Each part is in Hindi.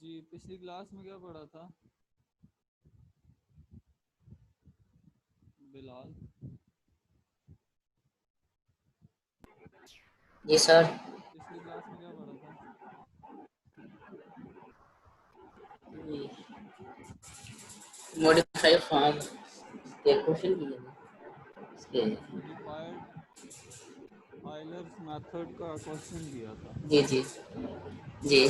जी पिछली क्लास में क्या पढ़ा था बिलाल? जी सर। पिछली क्लास में क्या पढ़ा था? मॉडिफाई फॉर्म के क्वेश्चन किए थे इसके। मॉडिफाइड आयलर्स मेथड का क्वेश्चन किया था। जी जी जी।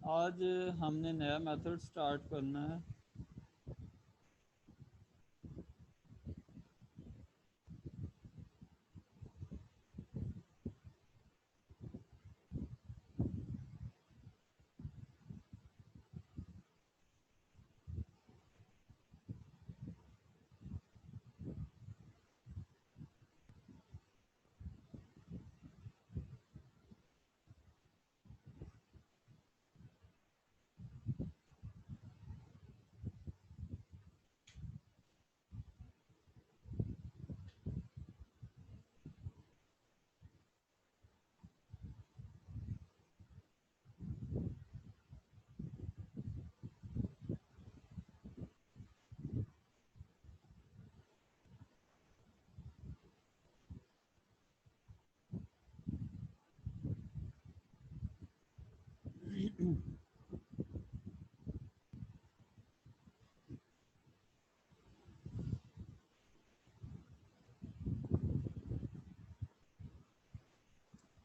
आज हमने नया मेथड स्टार्ट करना है।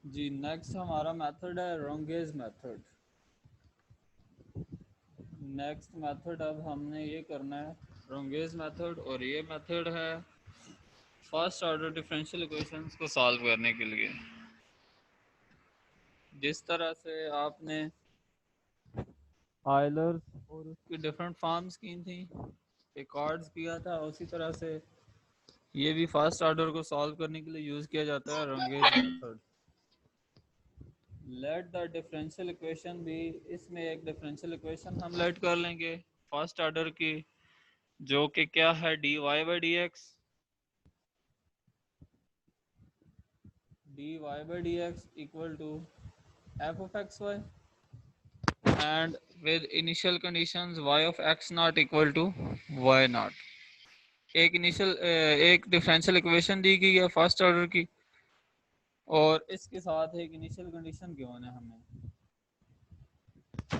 जी नेक्स्ट हमारा मेथड है रोंगेज मेथड। नेक्स्ट मेथड अब हमने ये करना है रोंगेज मेथड, और ये मेथड है फर्स्ट ऑर्डर डिफरेंशियल इक्वेशंस को सॉल्व करने के लिए। जिस तरह से आपने आयलर्स और उसकी डिफरेंट फॉर्म्स की थी, रिकॉर्ड्स किया था, उसी तरह से ये भी फर्स्ट ऑर्डर को सॉल्व करने के लिए यूज़ किया जाता है Runge's method. Let the differential equation भी, इसमें एक डिफरेंशियल इक्वेशन हम लेट कर लेंगे फर्स्ट ऑर्डर की, जो कि क्या है dy by dx equal to f of x y and with initial conditions y of x not equal to y not। एक डिफरेंशियल इक्वेशन दी गई है फर्स्ट ऑर्डर की, और इसके साथ एक इनिशियल कंडीशन गिवन है हमें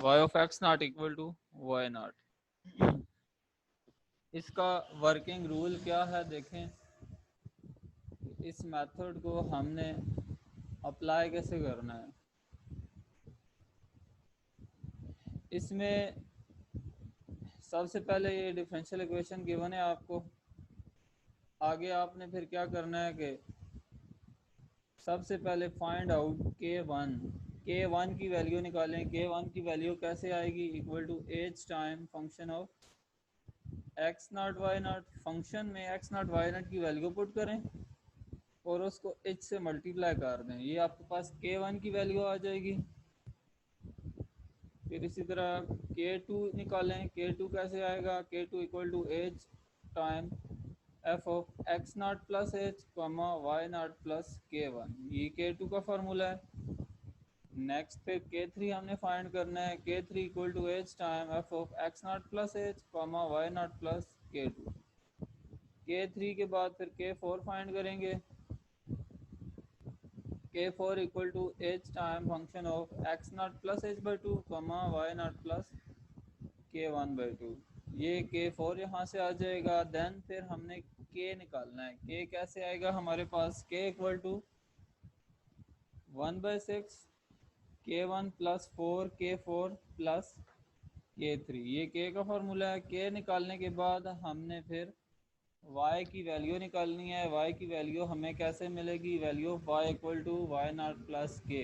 y of x not equal to y not। इसका वर्किंग रूल क्या है देखें। इस मेथड को हमने अप्लाई कैसे करना है। इसमें सबसे पहले ये डिफरेंशियल इक्वेशन गिवन है आपको। आगे आपने फिर क्या करना है कि सबसे पहले फाइंड आउट के वन की वैल्यू निकालें। के वन की वैल्यू कैसे आएगी, equal to h time function of x not Y naught. Function में एक्स नॉट वाई नॉट की वैल्यू पुट करें और उसको एच से मल्टीप्लाई कर दें, ये आपके पास के वन की वैल्यू आ जाएगी। फिर इसी तरह के टू निकालें। के टू कैसे आएगा, k two equal to h time f of x not plus h comma y not plus के वन, ये के टू का फार्मूला है। नेक्स्ट फिर के थ्री हमने फाइंड करना है। K three equal to h time f of x not plus h comma y not plus k two. K three के बाद फिर के फोर फाइंड करेंगे। K four equal to h time function of x not plus h by two comma y not plus के वन बाई टू। ये के फोर यहाँ से आ जाएगा। देन फिर हमने के निकालना है। के कैसे आएगा हमारे पास, के इक्वल टू 1/6 के वन प्लस फोर के फोर प्लस के थ्री, ये के का फॉर्मूला है। के निकालने के बाद हमने फिर y की वैल्यू निकालनी है। y की वैल्यू हमें कैसे मिलेगी, value of y equal to y not plus k.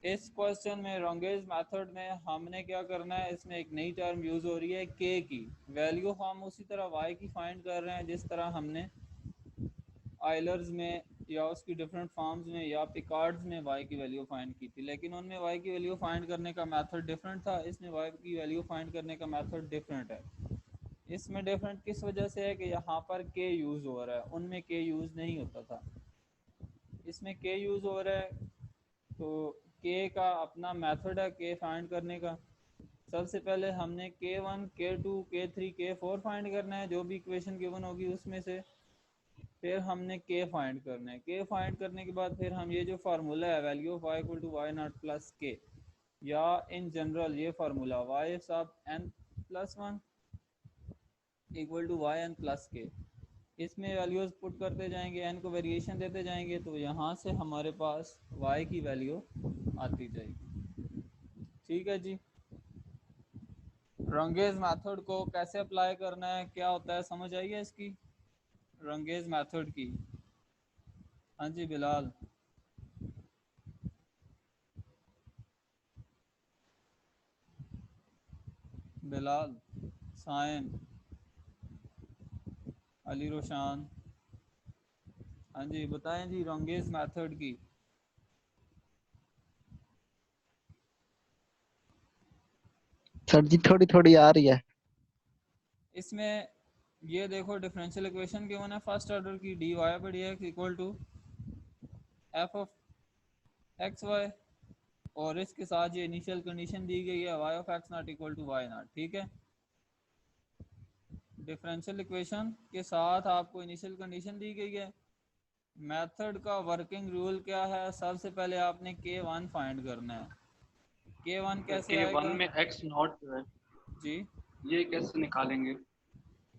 इस क्वेश्चन में रॉन्गेज मेथड में हमने क्या करना है, इसमें एक नई टर्म यूज हो रही है के की वैल्यू। हम उसी तरह वाई की फाइंड कर रहे हैं जिस तरह हमने आइलर्स में या उसकी डिफरेंट फॉर्म्स में या पिकार्ड्स में वाई की वैल्यू फाइंड की थी, लेकिन उनमें वाई की वैल्यू फाइंड करने का मेथड डिफरेंट था। इसमें वाई की वैल्यू फाइंड करने का मेथड डिफरेंट है। इसमें डिफरेंट किस वजह से है कि यहाँ पर के यूज़ हो रहा है, उनमें के यूज़ नहीं होता था, इसमें के यूज़ हो रहा है। तो के का अपना मेथड है के फाइंड करने का। सबसे पहले हमने k1 k2 k3 k4 find करना है, जो भी इक्वेशन गिवन होगी उसमें से। फिर हमने के फाइंड करना है। के फाइंड करने के बाद फिर हम ये जो फार्मूला है value of y equal to y not plus k, या इन जनरल ये formula y sub n plus one equal to y n plus k, इसमें वैल्यूज पुट करते जाएंगे, एन को वेरिएशन देते जाएंगे, तो यहाँ से हमारे पास वाई की वैल्यू आती जाएगी। ठीक है जी। रंगेज मेथड को कैसे अप्लाई करना है, क्या होता है, समझ आइए इसकी रंगेज मेथड की। हाँ जी बिलाल। बिलाल, सायन, अली रोशान, हाँ जी बताएं जी रंगेज मेथड की। सर जी थोड़ी थोड़ी आ रही है। इसमें ये देखो डिफरेंशियल इक्वेशन गिवन है फर्स्ट ऑर्डर की, d y by d x equal to f of x y, और इसके साथ ये इनिशियल कंडीशन दी गई है y of x naught equal to y naught. ठीक है, डिफरेंशियल इक्वेशन के साथ आपको इनिशियल कंडीशन दी गई है। मेथड का वर्किंग रूल क्या है, सबसे पहले आपने k1 फाइंड करना है। k1 कैसे के वन आएगा में एक्स नॉट जो है जी, ये कैसे निकालेंगे?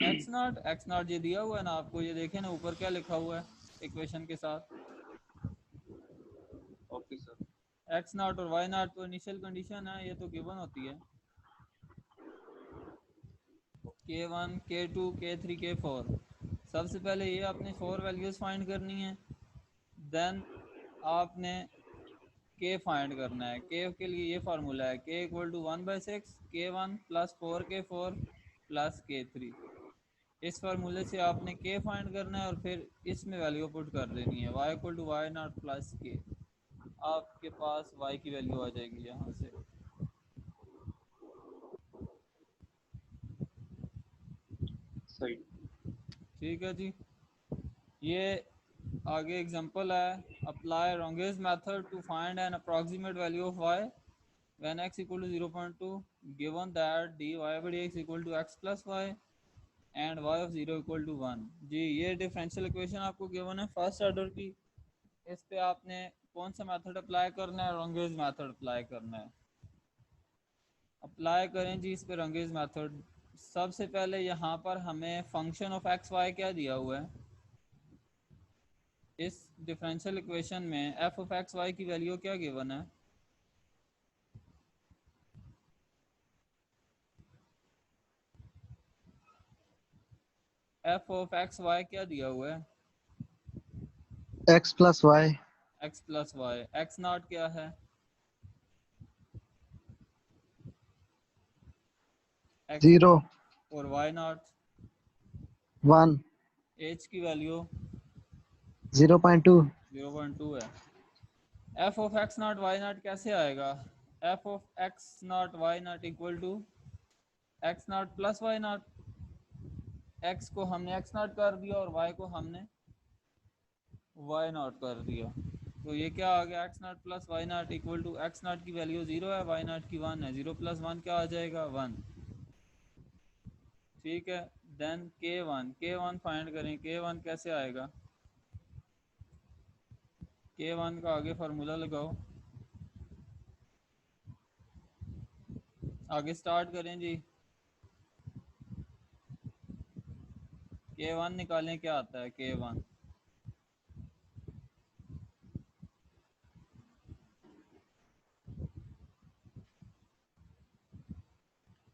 एक्स नॉट ये दिया हुआ है ना आपको, ये देखें ना ऊपर क्या लिखा हुआ है इक्वेशन के साथ, ओके सर। एक्स नॉट और वाई नॉट तो इनिशियल कंडीशन है, ये तो गिवन होती है। k1 k2 k3 k4, सबसे पहले ये आपने 4 वैल्यूज फाइंड करनी है। देन आपने के फाइंड करना है। के के लिए ये फार्मूला है के equal to 1/6 k1 plus 4k4 plus k3। इस फार्मूले से आपने के फाइंड करना है और फिर इसमें वैल्यू पुट कर देनी है y equal to y not plus k, आपके पास y की वैल्यू आ जाएगी यहाँ से। सही। ठीक है जी। ये आगे एग्जांपल है, apply Runge's method to find an approximate value of y when x equal to 0.2 given that dy by dx equal to x plus y and y of 0 equal to 1। जी ये डिफरेंशियल इक्वेशन आपको गिवन है फर्स्ट ऑर्डर की, इस पे आपने कौन सा मेथड अप्लाई करना है, रॉन्गेज मेथड अप्लाई करना है। अप्लाई करें जी इस पे रॉन्गेज मेथड। सबसे पहले यहाँ पर हमें फंक्शन ऑफ एक्स वाई क्या दिया हुआ है, इस डिफरेंशियल इक्वेशन में एफ ऑफ एक्स वाई की वैल्यू क्या गिवन है, एफ ऑफ एक्स वाई क्या दिया हुआ है, x plus y. X plus y. X naught क्या है, एक्स, 0 और वाई नॉट, 1 एच की वैल्यू 0.2। 0.2 है। F of x not Y naught कैसे आएगा, f of x not Y naught equal to x not plus Y naught, x को हमने एक्स नॉट कर दिया और वाई को हमने वाई नॉट कर दिया, तो ये क्या आ गया, x not plus Y naught equal to x naught की वैल्यू 0 है, वाई नॉट की 1 है, 0 प्लस 1 क्या आ जाएगा 1। ठीक है, देन के वन फाइंड करें, के वन कैसे आएगा, के वन का आगे फार्मूला लगाओ, आगे स्टार्ट करें जी। के वन निकालें, क्या आता है के वन,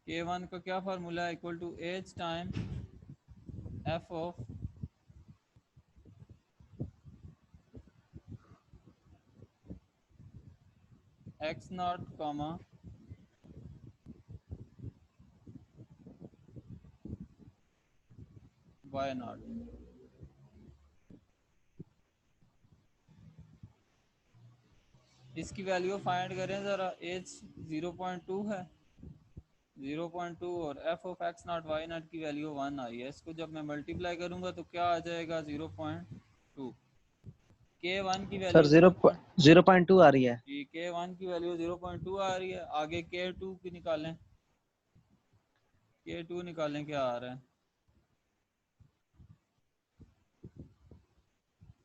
के वन का क्या फार्मूला है, equal to h time f of x naught comma y naught. इसकी वैल्यू फाइंड करें ज़रा। एच 0.2 है, 0.2 और f of x not Y naught की वैल्यू 1 आई है। इसको जब मैं मल्टीप्लाई करूंगा तो क्या आ जाएगा 0.2। के वन की सर वैल्यू 0.2 आ रही है। जी के वन की वैल्यू 0.2 आ रही है। आगे के टू की निकालें, के टू निकालें क्या आ रहा है।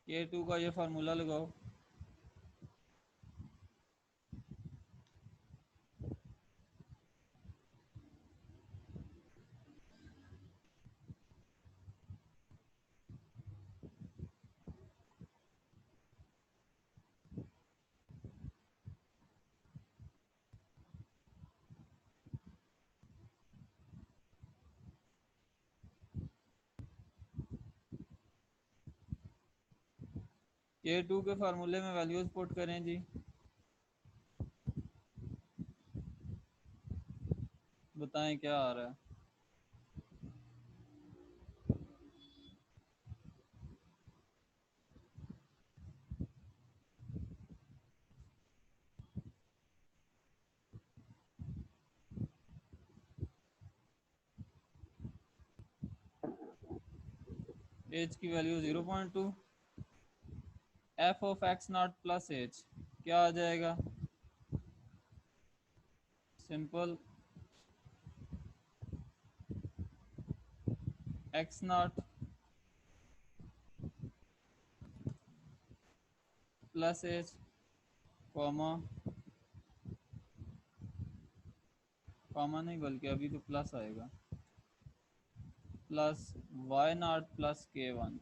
के टू का ये फार्मूला लगाओ। के टू के फार्मूले में वैल्यूज पुट करें जी। बताएं क्या आ रहा है। एच की value 0.2, f of x not plus h क्या आ जाएगा। Simple, x not plus h comma, comma नहीं बल्कि अभी तो प्लस आएगा, प्लस वाई नॉट प्लस के one.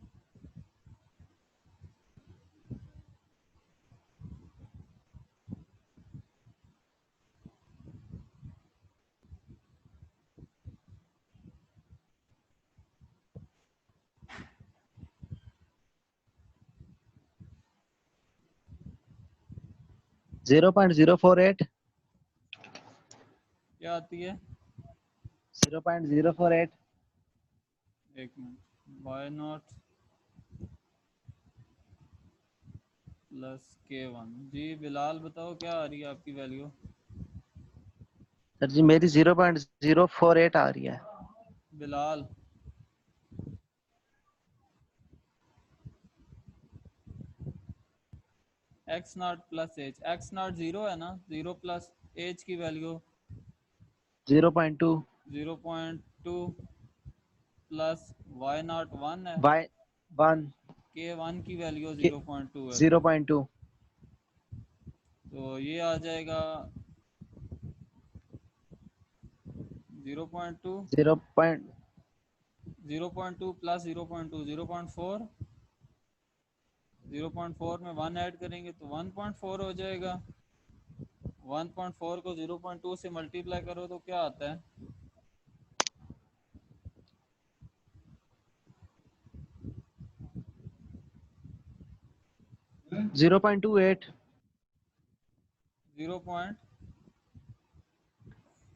Zero point zero four eight क्या आती है। 0.048। एक मिनट, वाई नॉट प्लस के वन। जी बिलाल बताओ क्या आ रही है आपकी वैल्यू। सर जी मेरी 0.048 आ रही है। Bilal x not plus h, x naught zero है ना, जीरो प्लस एच की value 0.2 0.2 plus Y naught one है, बाय 1 के वन की वैल्यू के 0.2 है। 0.2 तो ये आ जाएगा 0.2, 0.2 प्लस 0.2 0.4, 0.4 में 1 ऐड करेंगे तो 1.4 हो जाएगा। 1.4 को 0.2 से मल्टीप्लाई करो तो क्या आता है। 0.28 0.28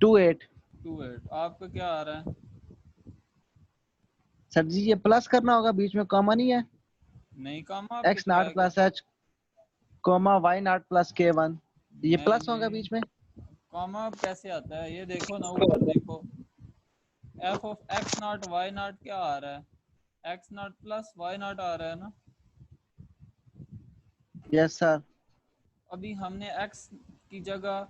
28। आपका क्या आ रहा है। सर जी ये प्लस करना होगा, बीच में कॉमा नहीं है। नहीं काम आपके एक्स तो नॉट आएगा। Plus h comma y not plus के वन, ये नहीं प्लस होगा नहीं, बीच में। कॉमा कैसे आता है ये देखो ना, ऊपर देखो, F of x not Y not क्या आ रहा है, X not plus Y not आ रहा है ना। Yes sir. अभी हमने एक्स की जगह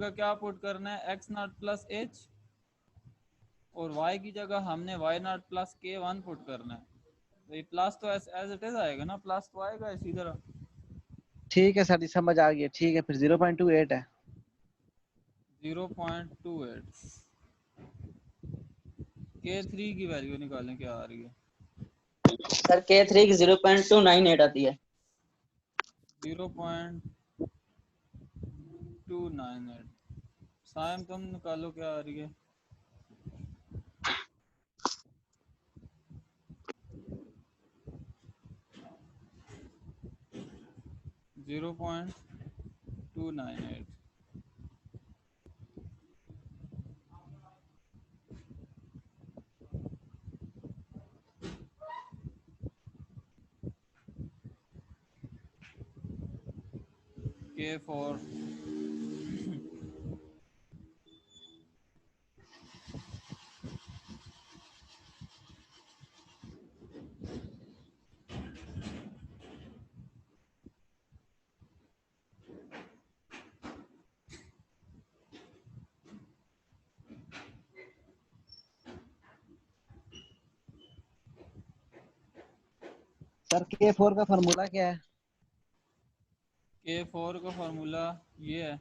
क्या पुट करना है, एक्स नॉट प्लस एच, और y की जगह हमने वाई नॉट प्लस के वन पुट करना है। तो ये प्लस तो एज इट इज आएगा ना, प्लस तो आएगा इसी तरह। ठीक है सर जी समझ आ गया, ठीक है फिर 0.28 है। 0.28। के थ्री की वैल्यू निकालें क्या आ रही है। सर के थ्री की 0.298 आती है। 0.298। सायम तुम निकालो क्या आ रही है। Zero point 298. K4 sir K4 का फार्मूला क्या है? K4 का फार्मूला ये है,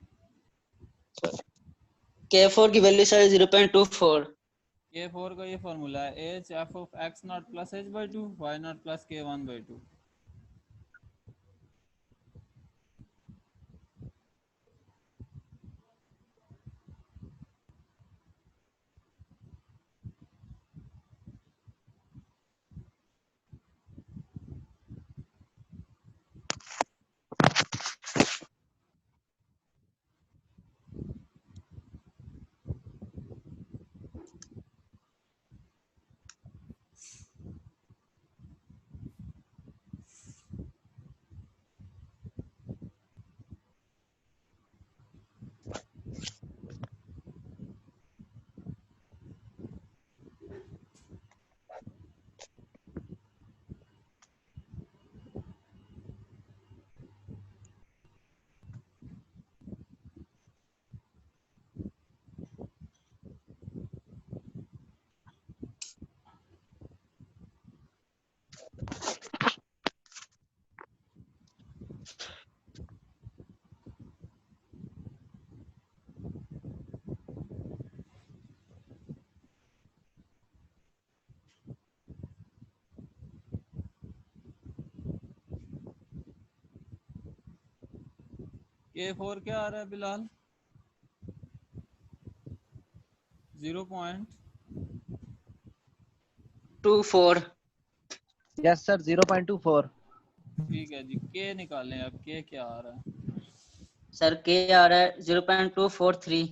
K4 की वैल्यू सर 0.24। K4 का ये फार्मूला है h f of x naught plus h by 2 y naught plus k1 by 2. K4 क्या आ रहा है बिलाल? 0.24. 24। Yes sir 0.24. ठीक है जी, K निकालें अब, K क्या आ रहा है? सर K आ रहा है 0.243।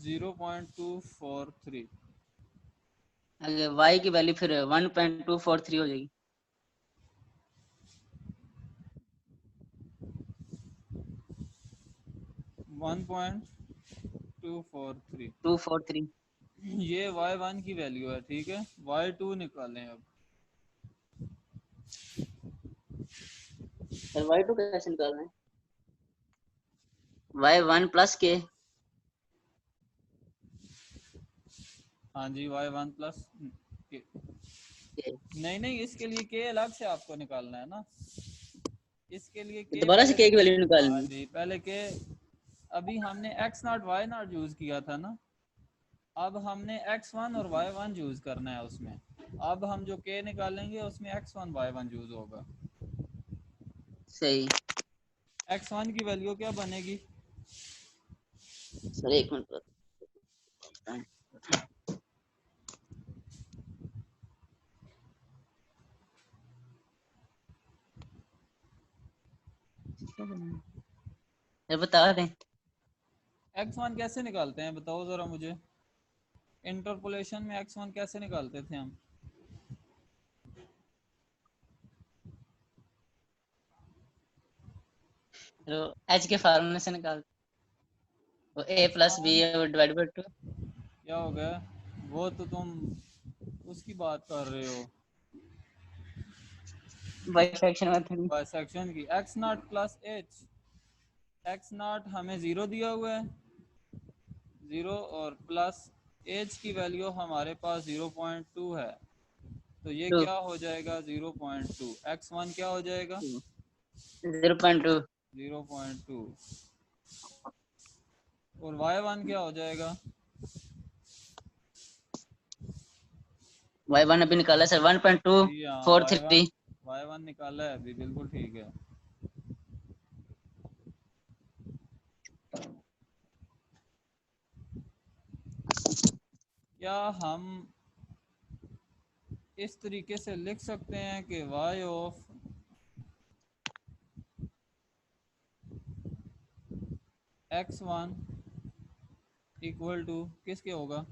0.243. आगे Y की वैल्यू फिर 1.243 हो जाएगी। 1.243. 243। ये y1 की वैल्यू है, ठीक है। y2 निकालें अब। सर Y2 कैसे निकालना है? Y1 plus K। हाँ जी, y1 प्लस k। नहीं नहीं, इसके लिए k अलग से आपको निकालना है ना, इसके लिए k दोबारा से पहले K की वैल्यू हाँ निकालनी है। जी, पहले k, अभी हमने x not y not use किया था ना, अब हमने x1 और y1 यूज करना है उसमें। अब हम जो k निकालेंगे उसमें x1 y1 यूज होगा। सही। x1 की वैल्यू क्या बनेगी? सर एक मिनट। सर बता दें। x1 कैसे निकालते हैं बताओ जरा मुझे, इंटरपोलेशन में x1 कैसे निकालते थे हम? तो H के फार्मूले से निकाल, तो A plus B divide by 2। क्या हो गया? वो तो तुम उसकी बात कर रहे हो, बाइसेक्शन मेथड। बाइसेक्शन की। x not plus h, x not हमें 0 दिया हुआ है, 0, और प्लस h की वैल्यू हमारे पास 0.2 है, तो ये 2 क्या हो जाएगा? 0.2। x1 क्या हो जाएगा? 0.2। 0.2। और y1 क्या हो जाएगा? Y1 अभी निकाला सर जी हाँ, 1.243। y1 निकाला है अभी, बिल्कुल ठीक है। क्या हम इस तरीके से लिख सकते हैं कि y of x1 equal to किसके होगा,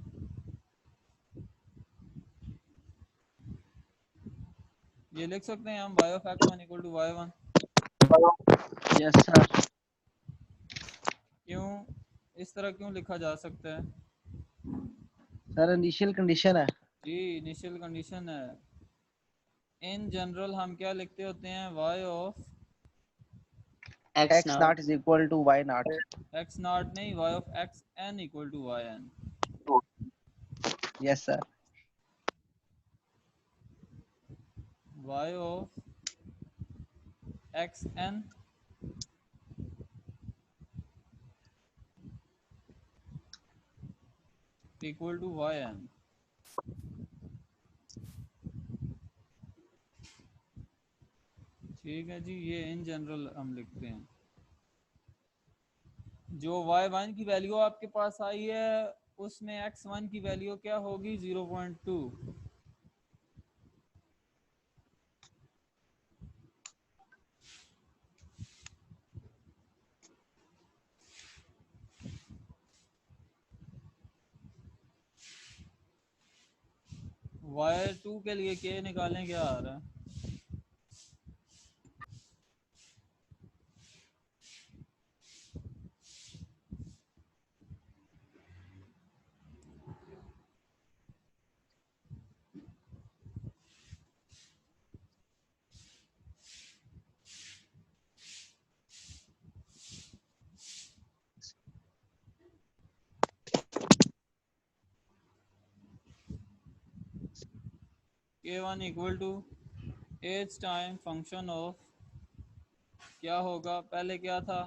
ये लिख सकते हैं हम y of x1 equal to y1। Yes sir. क्यों इस तरह क्यों लिखा जा सकता है? सर इनिशियल कंडीशन है। जी इनिशियल कंडीशन है। इन जनरल हम क्या लिखते होते हैं, y of x x naught naught is equal to y naught. x naught नहीं, y of xn equal to yn। Yes sir. y of xn equal to yn। ठीक है जी, ये इन जनरल हम लिखते हैं। जो y1 की वैल्यू आपके पास आई है उसमें x1 की वैल्यू क्या होगी, 0.2। y2 के लिए k निकालें, क्या आ रहा है, k1 equal to h time function of, क्या होगा, पहले क्या था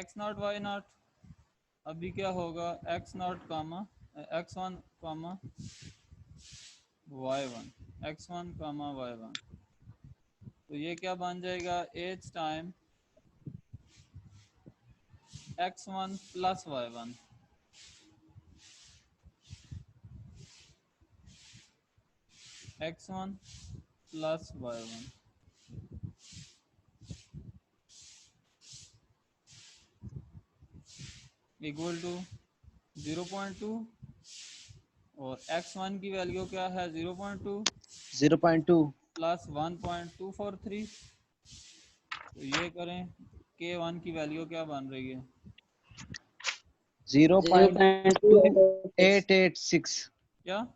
x नॉट y नॉट, अभी क्या होगा x not comma x1 comma y1, x1 comma y1। तो ये क्या बन जाएगा, h time x1 plus y1, x1 plus y1 equal to 0.2 और x1 की वैल्यू क्या है 0.2 0.2 प्लस 1.243। तो ये करें, k1 की वैल्यू क्या बन रही है, 0.2886। क्या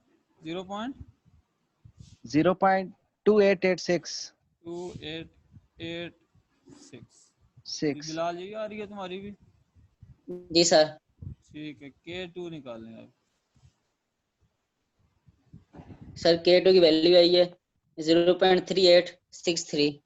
0.2886 0.2886। बिलाल जी आ रही है तुम्हारी भी, जी सर। ठीक है, k2 निकालें अब। सर K2 की वैल्यू आई है 0.3863।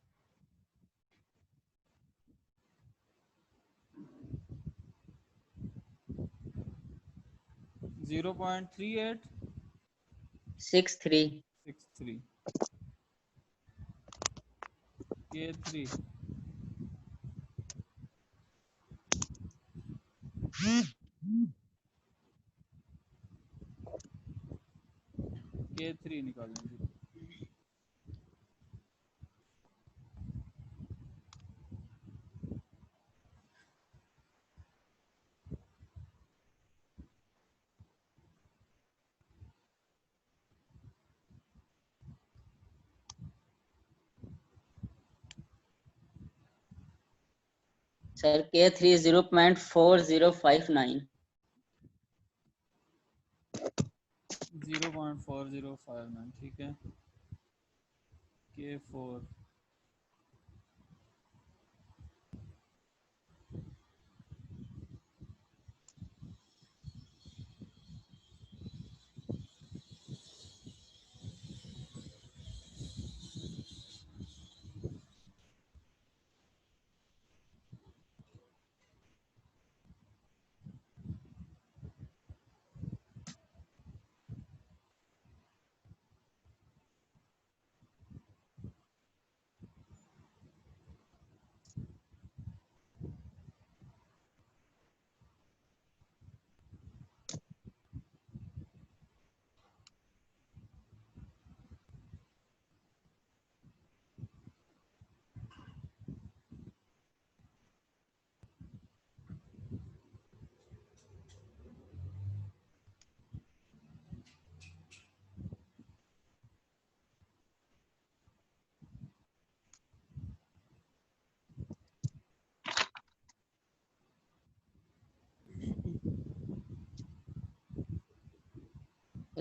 0.3863 63। k3 k3 निकालें जी। Sir K3 0.4059। 0.4059, ठीक है। k4 0.405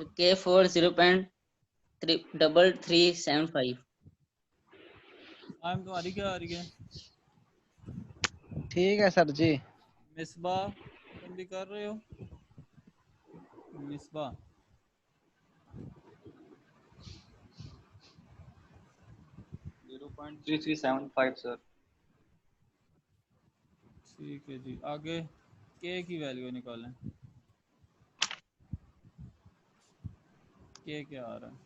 sir K4 0.3375। टाइम तुम्हारी क्या आ रही है? ठीक है सर जी। मिसबा तुम भी कर रहे हो? मिसबा 0.3375 सर। ठीक है जी। आगे के की वैल्यू निकालें। के क्या आ रहा है?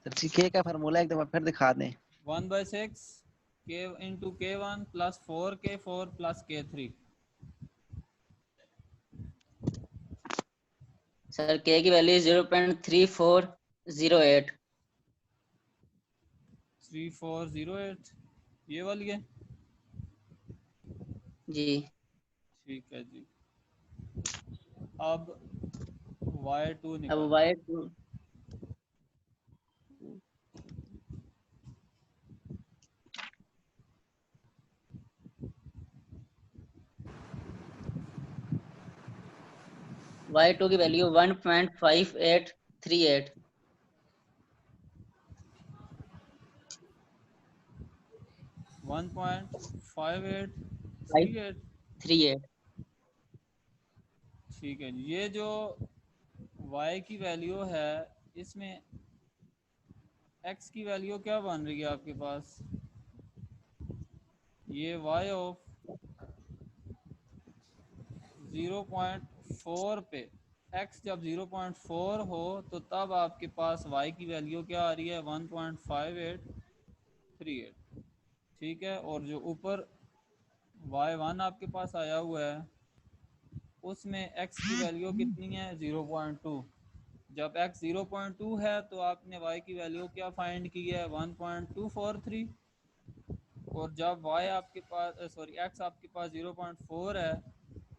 सर जी के का फार्मूला एक दफा फिर दिखा दें। 1/6 के into K1 plus 4K4 plus K3। Sir K की वैल्यू 0.3408। 3408 ये वाली है? जी। ठीक है जी। अब y2 अब निकालें। Y2 Y2 की वैल्यू 1.5838। 1.5838। 38। ठीक है जी। ये जो y की वैल्यू है इसमें x की वैल्यू क्या बन रही है आपके पास? ये y ऑफ 0.4 पे x जब 0.4 हो तो तब आपके पास y की वैल्यू क्या आ रही है? 1.5838। ठीक है। और जो ऊपर y1 आपके पास आया हुआ है उसमें x की वैल्यू कितनी है? 0.2। जब x 0.2 है तो आपने y की वैल्यू क्या फाइंड की है? 1.243। और जब y आपके पास x आपके पास 0.4 है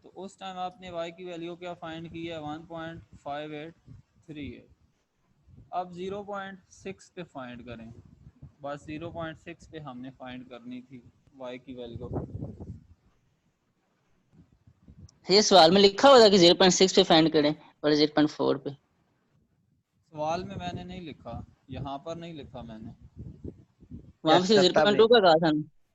तो उस टाइम आपने y की वैल्यू क्या फाइंड की है? 1.5838। अब 0.6 पे फाइंड करें। बस 0.6 पे हमने फाइंड करनी थी y की वैल्यू। ये सवाल में लिखा होगा कि 0.6 पे फाइंड करें और 0.4 पे। सवाल में मैंने नहीं लिखा, यहाँ पर नहीं लिखा मैंने। वहां पे यस सिर्फ सर तब 0.2 का कहा था।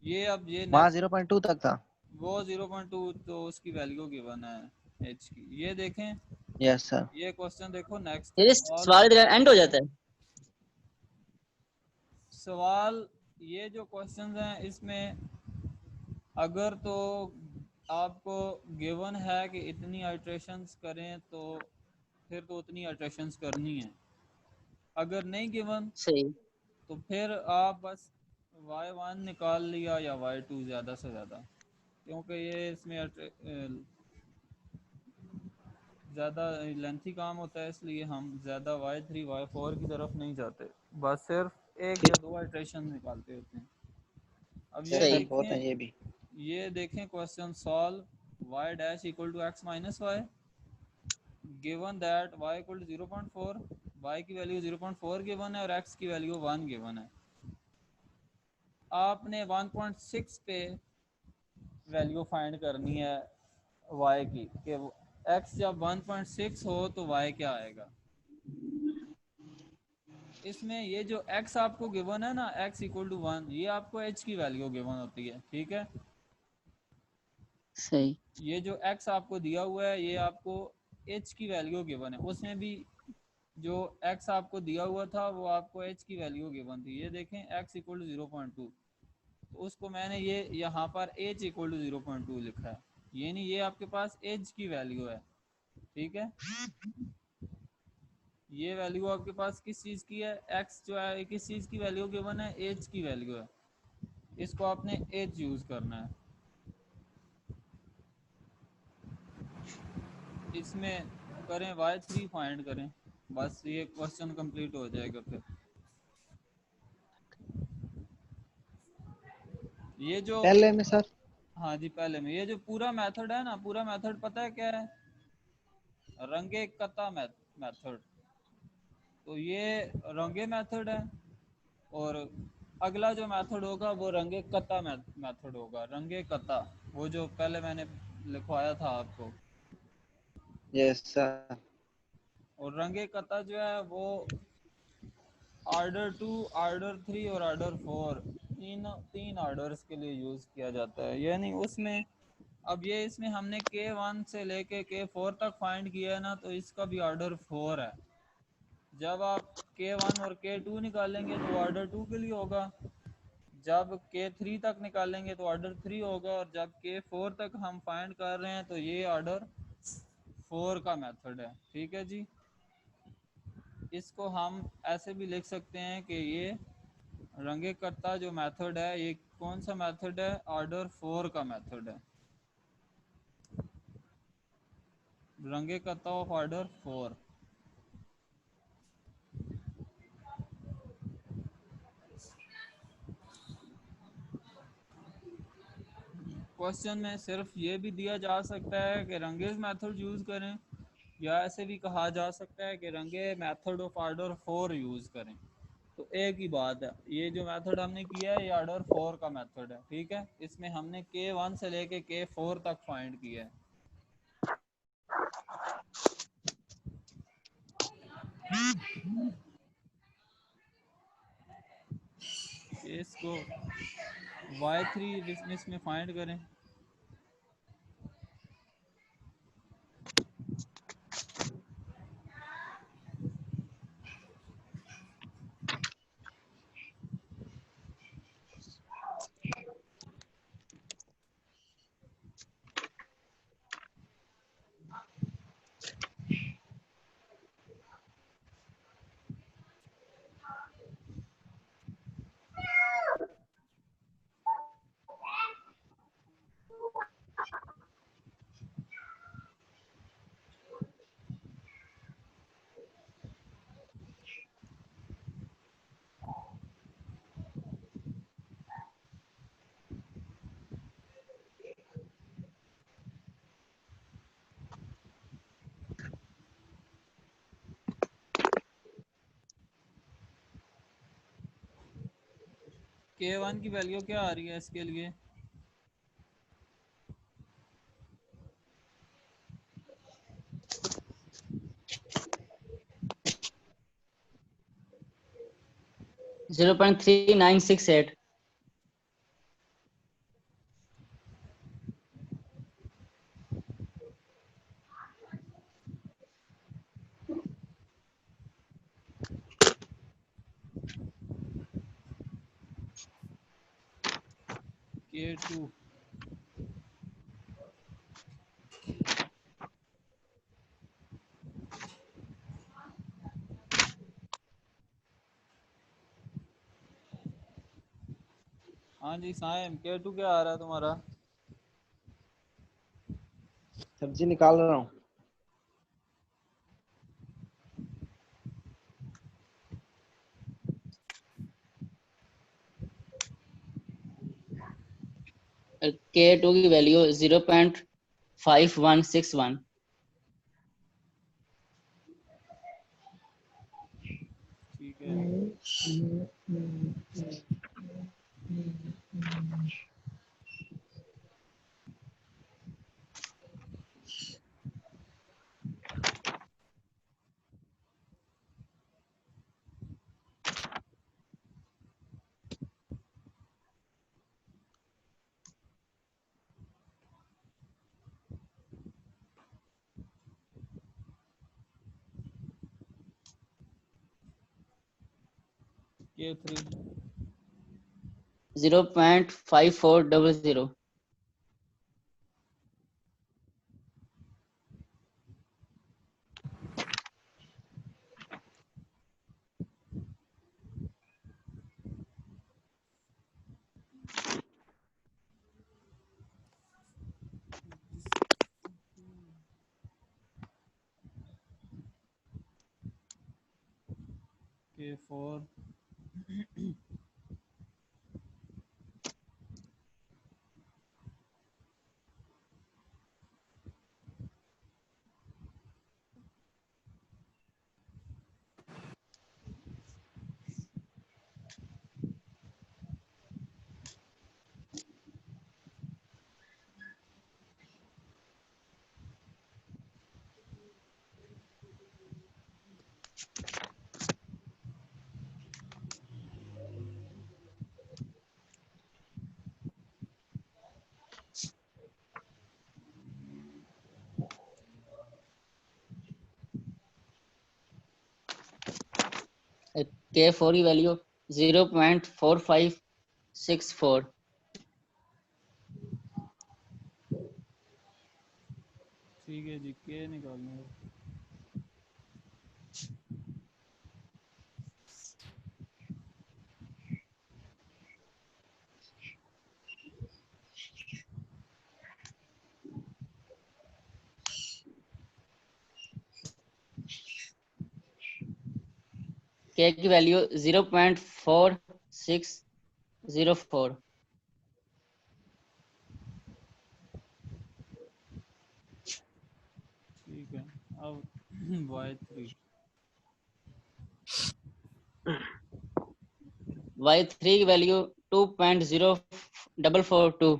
ये अब ये वहाँ नेक्स्ट 0.2 तक था। वो 0.2 तो उसकी वैल्यू गिवन है h की। ये देखें, यस सर। ये क्वेश्चन देखो नेक्स्ट ये सवाल। सवाल एंड हो जाता है। सवाल ये जो क्वेश्चन हैं इसमें अगर तो आपको गिवन है कि इतनी अल्ट्रेशंस करें तो फिर तो उतनी अल्ट्रेशंस करनी है। अगर नहीं गिवन सही। तो फिर आप बस y1 निकाल लिया या y2 ज़्यादा से ज़्यादा, क्योंकि ये इसमें ज़्यादा लेंथी काम होता है इसलिए हम ज़्यादा y3 y4 की तरफ नहीं जाते, बस सिर्फ एक या दो आइट्रेशन निकालते होते हैं। अब ये यस सही। सर बहुत है ये भी। ये देखें question solve y dash equal to x minus y given that y equal to 0.4, y की वैल्यू 0.4 गिवन है और x की वैल्यू 1 गिवन है। आपने 1.6 पे वैल्यू फाइंड करनी है y की कि x जब 1.6 हो तो y क्या आएगा। इसमें ये जो x आपको गिवन है ना, x इक्वल टू 1, ये आपको h की वैल्यू गिवन होती है। ठीक है। सही। ये जो x आपको दिया हुआ है ये आपको h की वैल्यू गिवन है। उसमें भी जो x आपको दिया हुआ था वो आपको h की वैल्यू गिवन थी। ये देखें x इक्वल टू 0.2, तो उसको मैंने ये यहाँ पर h इक्वल टू 0.2 लिखा है, ये नहीं, ये आपके पास h की वैल्यू है। ठीक है। ये वैल्यू आपके पास किस चीज़ की है? x जो है किस चीज़ की वैल्यू गिवन है? h की वैल्यू है। इसको आपने h यूज़ करना है। इसमें करें y3 फाइंड करें, बस ये क्वेश्चन कंप्लीट हो जाएगा। फिर ये जो पहले में सर हाँ जी पहले में ये जो पूरा मेथड है ना, पूरा मेथड पता है क्या है? रंगे कता मेथड। तो ये रंगे मेथड है और अगला जो मेथड होगा वो रंगे कता मेथड होगा। रंगे कता वो जो पहले मैंने लिखवाया था आपको। Yes sir. और रंगे कता जो है वो ऑर्डर 2, ऑर्डर 3 और ऑर्डर 4 तीन ऑर्डर्स के लिए यूज़ किया जाता है। यानी उसमें अब ये इसमें हमने K1 से लेके K4 तक फाइंड किया है ना, तो इसका भी ऑर्डर 4 है। जब आप K1 और K2 निकालेंगे तो ऑर्डर 2 के लिए होगा, जब K3 तक निकालेंगे तो ऑर्डर 3 होगा, और जब K4 तक हम फाइंड कर रहे हैं तो ये ऑर्डर 4 का मेथड है। ठीक है जी। इसको हम ऐसे भी लिख सकते हैं कि ये रंगे करता जो मेथड है ये कौन सा मेथड है, ऑर्डर 4 का मेथड है, रंगे करता ऑफ ऑर्डर 4। क्वेश्चन में सिर्फ ये भी दिया जा सकता है कि रंगेज मेथड यूज़ करें, या ऐसे भी कहा जा सकता है कि रंगे मेथड ऑफ ऑर्डर 4 यूज़ करें। तो एक ही बात है, ये जो मेथड हमने किया है ये ऑर्डर 4 का मेथड है। ठीक है, इसमें हमने K1 से लेके K4 तक फाइंड किया है। इसको Y3 इसमें फाइंड करें। K1 की वैल्यू क्या आ रही है इसके लिए? जीरो 0.3968। K2 हाँ जी साइम, K2 क्या आ रहा है तुम्हारा? सर जी निकाल रहा हूँ। K2 की वैल्यू 0.5161। ठीक है। K3 0.5400। K4 K4 की वैल्यू 0.4564। ठीक है जी, के निकालना है। K की वैल्यू 0.4604। ठीक है, अब y3 Y3 की वैल्यू 2.0442।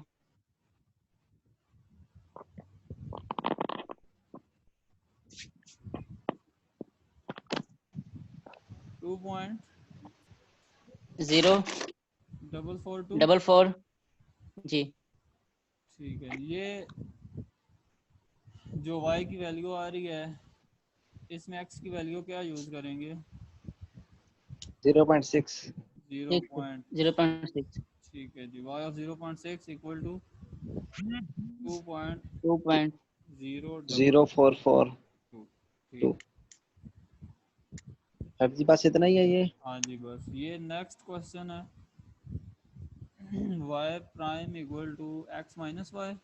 2.442। 0.444 जी। ठीक है, ये जो y की वैल्यू आ रही है, इसमें x की वैल्यू क्या यूज करेंगे? 0.6। 0. 0.6। ठीक है जी, y of 0.6 इक्वल टू 2.022। 0.442। ठीक। सर जी बस इतना ही है ये? हाँ जी, बस ये नेक्स्ट क्वेश्चन है। y prime equal to x minus y,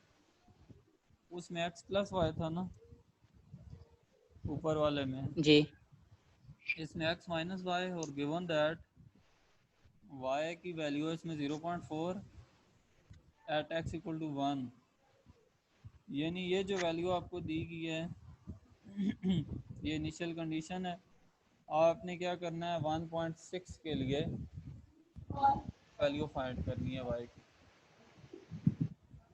उसमें x प्लस वाई था ना ऊपर वाले में, जी। इसमें x माइनस वाई, और गिवन दैट y की वैल्यू है इसमें 0.4 एट x इक्वल टू 1। यानी ये जो वैल्यू आपको दी गई है ये इनिशियल कंडीशन है। आपने क्या करना है, 1.6 के लिए वैल्यू फाइंड करनी है y की।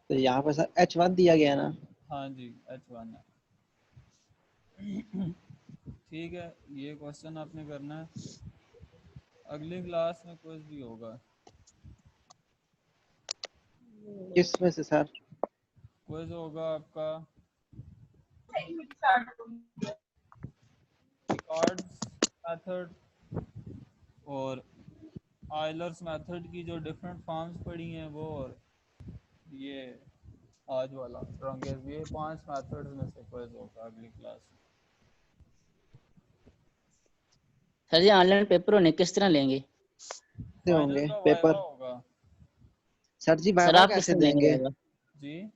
तो यहाँ पे सर H1 दिया गया ना? हाँ जी, h1 है। ठीक है, ये क्वेश्चन आपने करना है। अगली क्लास में कुछ भी होगा, किस में से सर? क्विज होगा आपका पिकार्ड्स मेथड और आयलर्स मेथड की जो डिफरेंट फॉर्म्स पड़ी हैं वो, और ये आज वाला स्ट्रॉन्गेस्ट, ये 5 मेथड्स में से क्विज होगा अगली क्लास में। सर जी ऑनलाइन पेपर होने किस तरह लेंगे? से फाइनल होंगे का वाइवा पेपर? होगा सर जी सर वाइवा आप किस कैसे तरह लेंगे देंगे? वाइवा? जी।